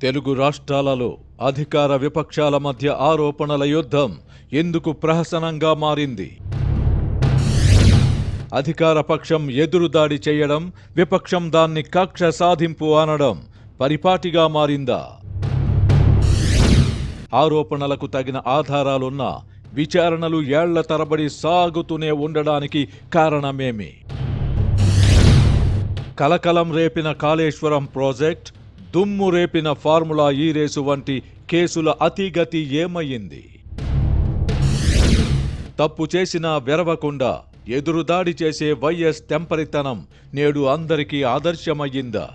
తెలుగు రాష్ట్రాలలో అధికార విపక్షాల మధ్య ఆరోపణల యుద్ధం ఎందుకు ప్రహసనంగా మారింది? అధికార పక్షం ఎదురుదాడి చేయడం, విపక్షం దాన్ని కక్ష సాధింపు అనడం పరిపాటిగా మారిందా? ఆరోపణలకు తగిన ఆధారాలున్నా విచారణలు ఏళ్ల తరబడి సాగుతూనే ఉండడానికి కారణమేమి? కలకలం రేపిన కాళేశ్వరం ప్రాజెక్ట్, దుమ్ము రేపిన ఫార్ములా ఈ రేసు వంటి కేసుల అతిగతి ఏమయ్యింది? తప్పు చేసినా వెరవకుండా ఎదురుదాడి చేసే వైఎస్ తెంపరితనం నేడు అందరికీ ఆదర్శమయ్యిందా?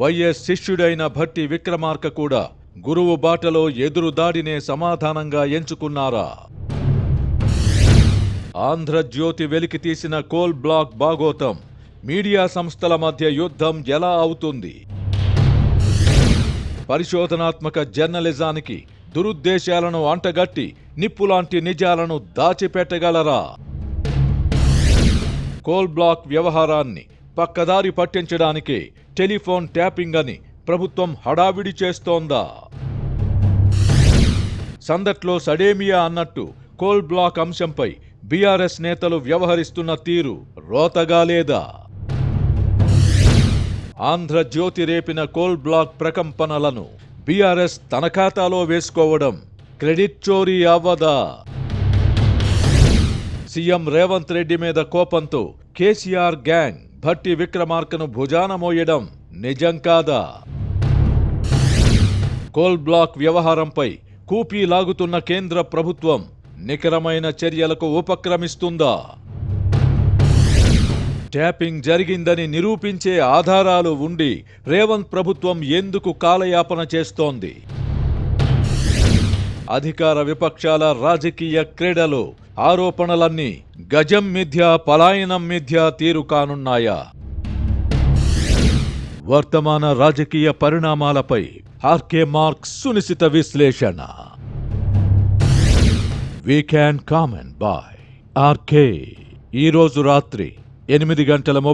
వైఎస్ శిష్యుడైన భట్టి విక్రమార్క కూడా గురువు బాటలో ఎదురుదాడినే సమాధానంగా ఎంచుకున్నారా? ఆంధ్రజ్యోతి వెలికి తీసిన కోల్ బ్లాక్ బాగోతం, మీడియా సంస్థల మధ్య యుద్ధం ఎలా అవుతుంది? పరిశోధనాత్మక జర్నలిజానికి దురుద్దేశాలను అంటగట్టి నిప్పులాంటి నిజాలను దాచిపెట్టగలరా? కోల్ బ్లాక్ వ్యవహారాన్ని పక్కదారి పట్టించడానికి టెలిఫోన్ ట్యాపింగ్ అని ప్రభుత్వం హడావిడి చేస్తోందా? సందట్లో సడేమియా అన్నట్టు కోల్ బ్లాక్ అంశంపై బీఆర్ఎస్ నేతలు వ్యవహరిస్తున్న తీరు రోతగా లేదా? ఆంధ్రజ్యోతి రేపిన కోల్ బ్లాక్ ప్రకంపనలను బీఆర్ఎస్ తన ఖాతాలో వేసుకోవడం క్రెడిట్ చోరీ అవ్వదా? సీఎం రేవంత్ రెడ్డి మీద కోపంతో కేసీఆర్ గ్యాంగ్ భట్టి విక్రమార్కను భుజాన మోయడం నిజం కాదా? కోల్ బ్లాక్ వ్యవహారంపై కూపీ లాగుతున్న కేంద్ర ప్రభుత్వం నికరమైన చర్యలకు ఉపక్రమిస్తుందా? ట్యాపింగ్ జరిగిందని నిరూపించే ఆధారాలు ఉండి రేవంత్ ప్రభుత్వం ఎందుకు కాలయాపన చేస్తోంది? అధికార విపక్షాల రాజకీయ క్రీడలో ఆరోపణలన్నీ గజం మిథ్య పలాయనం మిథ్య తీరు కానున్నాయా? వర్తమాన రాజకీయ పరిణామాలపై ఆర్కే మార్క్స్ సునిశిత విశ్లేషణ. We can comment by RK. ఈరోజు రాత్రి 8:30 గంటలకు